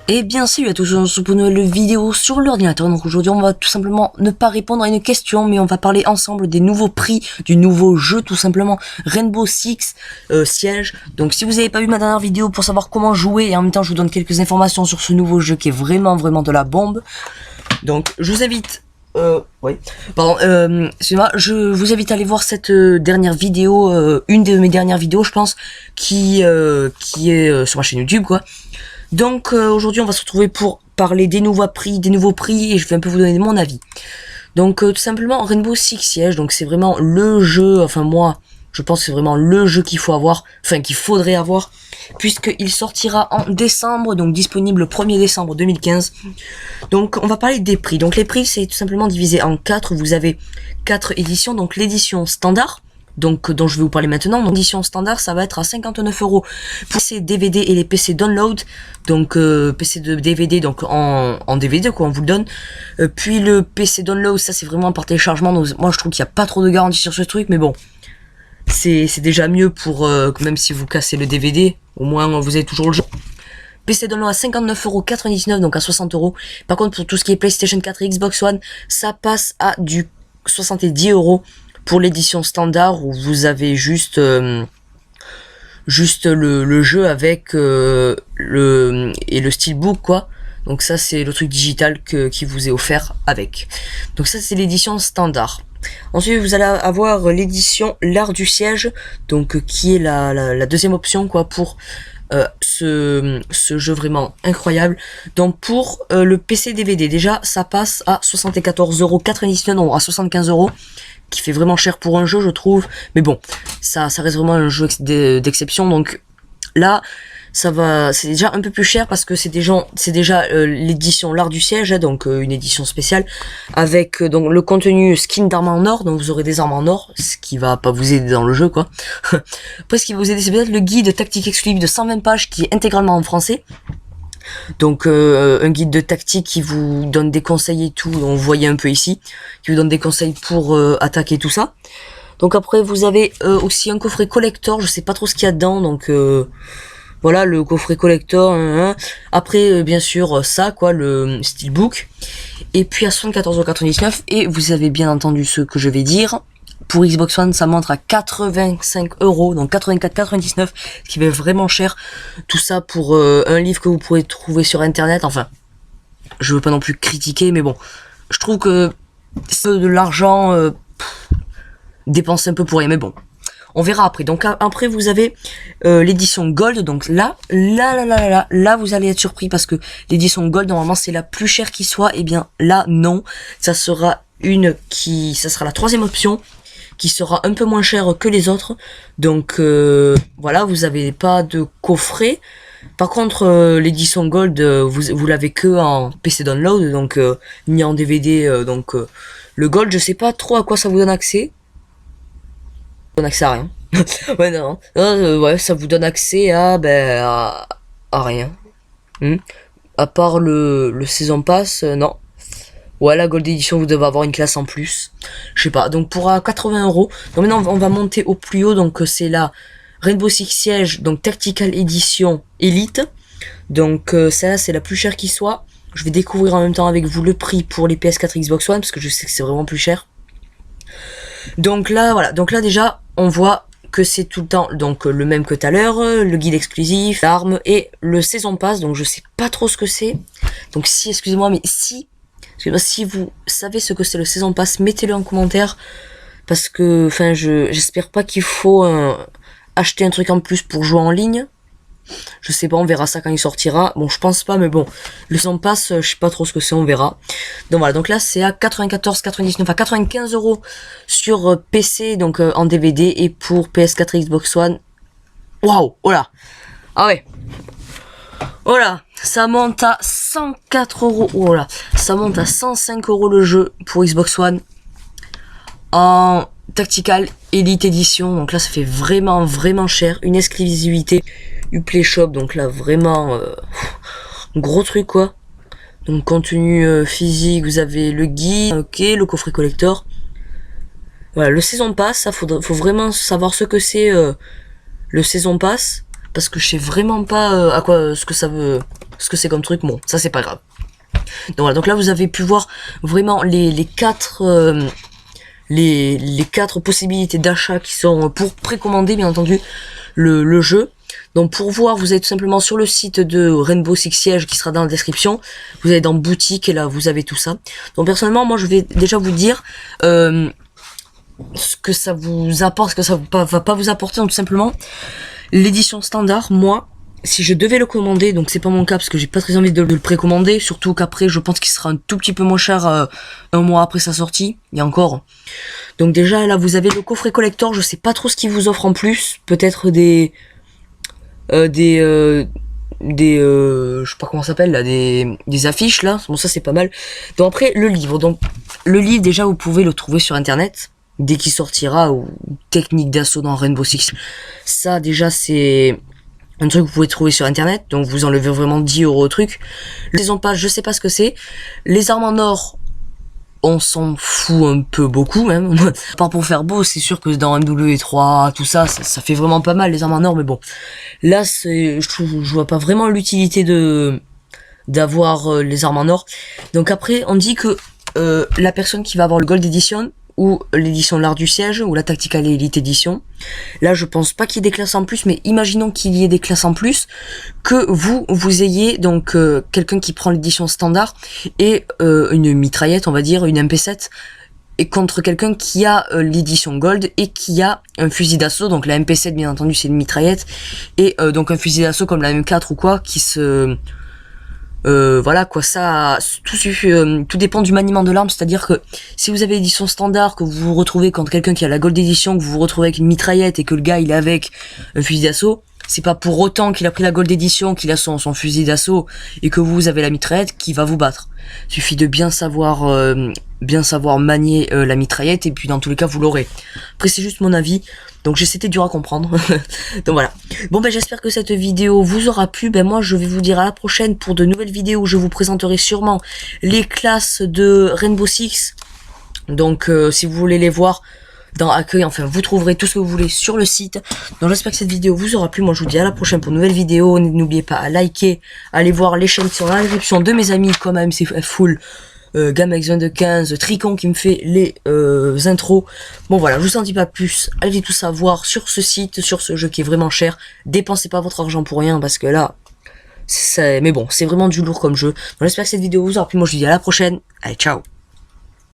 Et bien salut à tous, on se retrouve pour une nouvelle vidéo sur l'ordinateur. Donc aujourd'hui on va tout simplement ne pas répondre à une question, mais on va parler ensemble des nouveaux prix du nouveau jeu, tout simplement Rainbow Six Siege. Donc si vous n'avez pas vu ma dernière vidéo pour savoir comment jouer, et en même temps je vous donne quelques informations sur ce nouveau jeu qui est vraiment de la bombe. Donc je vous invite excusez-moi, je vous invite à aller voir cette dernière vidéo, une de mes dernières vidéos je pense, qui est sur ma chaîne YouTube quoi. Donc aujourd'hui on va se retrouver pour parler des nouveaux prix, et je vais un peu vous donner mon avis. Donc tout simplement Rainbow Six Siege, donc c'est vraiment le jeu, enfin moi je pense que c'est vraiment le jeu qu'il faut avoir, enfin qu'il faudrait avoir, puisqu'il sortira en décembre, donc disponible le 1er décembre 2015. Donc on va parler des prix. Donc les prix c'est tout simplement divisé en 4, vous avez 4 éditions, donc l'édition standard, donc dont je vais vous parler maintenant. Donc l'édition standard ça va être à 59 € pour PC DVD et les PC download, donc PC de DVD donc en DVD quoi, on vous le donne. Puis le PC download ça c'est vraiment par téléchargement, donc moi je trouve qu'il n'y a pas trop de garantie sur ce truc, mais bon c'est déjà mieux pour même si vous cassez le DVD, au moins vous avez toujours le jeu. PC download à 59,99 €, donc à 60 €. Par contre pour tout ce qui est PlayStation 4 et Xbox One ça passe à du 70 € pour l'édition standard, où vous avez juste le jeu avec le steelbook quoi. Donc ça c'est le truc digital qui vous est offert avec. Donc ça c'est l'édition standard. Ensuite vous allez avoir l'édition l'art du siège, donc qui est la deuxième option quoi pour ce jeu vraiment incroyable. Donc pour le PC DVD déjà ça passe à 74,99 €, non à 75 €, qui fait vraiment cher pour un jeu je trouve, mais bon ça reste vraiment un jeu d'exception. Donc là ça va, c'est déjà un peu plus cher parce que c'est déjà l'édition l'art du siège, hein, donc une édition spéciale avec donc le contenu skin d'armes en or, donc vous aurez des armes en or, ce qui va pas vous aider dans le jeu quoi. Après ce qui va vous aider c'est peut-être le guide tactique exclusif de 120 pages qui est intégralement en français. Donc un guide de tactique qui vous donne des conseils et tout, on voyait un peu ici, qui vous donne des conseils pour attaquer tout ça. Donc après vous avez aussi un coffret collector, je sais pas trop ce qu'il y a dedans, donc voilà le coffret collector. Après bien sûr ça quoi, le steelbook, et puis à 74,99 €. Et vous avez bien entendu ce que je vais dire. Pour Xbox One, ça monte à 85 €, donc 84,99 €, ce qui va vraiment cher. Tout ça pour un livre que vous pourrez trouver sur internet. Enfin, je veux pas non plus critiquer, mais bon, je trouve que c'est de l'argent dépensé un peu pour rien, mais bon, on verra après. Donc après vous avez l'édition Gold, donc là vous allez être surpris parce que l'édition Gold normalement c'est la plus chère qui soit, et bien là non, ça sera la troisième option, qui sera un peu moins cher que les autres. Donc voilà, vous avez pas de coffret. Par contre l'édition Gold vous l'avez que en PC download, donc ni en DVD. Donc le Gold je sais pas trop à quoi ça vous donne accès. Ça vous donne accès à rien. Ouais non, ouais ça vous donne accès à rien. À part le saison pass, non. Ouais, la Gold Edition, vous devez avoir une classe en plus. Je sais pas. Donc pour 80 €. Donc maintenant, on va monter au plus haut. Donc c'est la Rainbow Six Siege, donc Tactical Edition Elite. Donc celle-là, c'est la plus chère qui soit. Je vais découvrir en même temps avec vous le prix pour les PS4 et Xbox One, parce que je sais que c'est vraiment plus cher. Donc là, voilà. Donc là, déjà, on voit que c'est tout le temps donc le même que tout à l'heure, le guide exclusif, l'arme et le saison pass. Donc je sais pas trop ce que c'est. Donc si, excusez-moi, mais si vous savez ce que c'est le saison pass, mettez-le en commentaire, parce que enfin j'espère pas qu'il faut acheter un truc en plus pour jouer en ligne. Je sais pas, on verra ça quand il sortira. Bon, je pense pas, mais bon, le saison pass, je sais pas trop ce que c'est, on verra. Donc voilà, donc là c'est à 94,99 à 95 € sur PC, donc en DVD, et pour PS4 et Xbox One. Waouh, oh là, ah ouais. Oh là, ça monte à 104 €. Oh là, ça monte à 105 € le jeu pour Xbox One en Tactical Elite Edition. Donc là, ça fait vraiment cher. Une exclusivité Uplay Shop. Donc là, vraiment gros truc quoi. Donc contenu physique, vous avez le guide, ok, le coffret collector. Voilà, le saison pass, ça faut vraiment savoir ce que c'est le saison pass. parce que je sais vraiment pas à quoi ce que ça veut, ce que c'est comme truc. Bon, ça c'est pas grave. Donc voilà, donc là vous avez pu voir vraiment les quatre possibilités d'achat qui sont pour précommander bien entendu le jeu. Donc pour voir, vous allez tout simplement sur le site de Rainbow Six Siege qui sera dans la description. Vous allez dans boutique et là vous avez tout ça. Donc personnellement moi je vais déjà vous dire ce que ça vous apporte, ce que ça va pas vous apporter. Donc tout simplement l'édition standard, moi si je devais le commander, donc c'est pas mon cas parce que j'ai pas très envie de le précommander, surtout qu'après je pense qu'il sera un tout petit peu moins cher un mois après sa sortie, et encore. Donc déjà là vous avez le coffret collector, je sais pas trop ce qu'il vous offre en plus, peut-être je sais pas comment ça s'appelle là, des affiches là, bon ça c'est pas mal. Donc après le livre, déjà vous pouvez le trouver sur internet dès qu'il sortira, ou technique d'assaut dans Rainbow Six, ça déjà c'est un truc que vous pouvez trouver sur internet, donc vous enlevez vraiment 10 € au truc. Les ont pas, je sais pas ce que c'est. Les armes en or, on s'en fout un peu beaucoup même. À part pour faire beau, c'est sûr que dans MW3, tout ça, ça fait vraiment pas mal les armes en or, mais bon. Là, je vois pas vraiment l'utilité d'avoir les armes en or. Donc après, on dit que la personne qui va avoir le Gold Edition, ou l'édition L'Art du Siège, ou la Tactical Elite Edition. Là, je pense pas qu'il y ait des classes en plus, mais imaginons qu'il y ait des classes en plus, que vous ayez donc quelqu'un qui prend l'édition standard et une mitraillette, on va dire, une MP7, et contre quelqu'un qui a l'édition Gold et qui a un fusil d'assaut. Donc la MP7, bien entendu, c'est une mitraillette, et donc un fusil d'assaut comme la M4 ou quoi, qui se... voilà quoi, ça tout dépend du maniement de l'arme, c'est-à-dire que si vous avez l'édition standard, que vous vous retrouvez contre quelqu'un qui a la Gold Edition, que vous vous retrouvez avec une mitraillette et que le gars il est avec un fusil d'assaut, c'est pas pour autant qu'il a pris la Gold Edition, qu'il a son fusil d'assaut et que vous avez la mitraillette qui va vous battre. Il suffit de bien savoir manier la mitraillette, et puis dans tous les cas vous l'aurez. Après c'est juste mon avis, donc c'était dur à comprendre. Donc voilà. Bon ben j'espère que cette vidéo vous aura plu. Ben moi je vais vous dire à la prochaine pour de nouvelles vidéos où je vous présenterai sûrement les classes de Rainbow Six. Donc si vous voulez les voir dans Accueil, enfin vous trouverez tout ce que vous voulez sur le site. Donc j'espère que cette vidéo vous aura plu. Moi je vous dis à la prochaine pour une nouvelle vidéo. N'oubliez pas à liker, allez voir les chaînes qui sont dans la description de mes amis comme AMCF Full, Gamex2215, Tricon qui me fait les intros. Bon voilà, je vous en dis pas plus, allez tout savoir sur ce site, sur ce jeu qui est vraiment cher. Dépensez pas votre argent pour rien parce que là, mais bon, c'est vraiment du lourd comme jeu. Donc j'espère que cette vidéo vous aura plu. Moi je vous dis à la prochaine, allez ciao.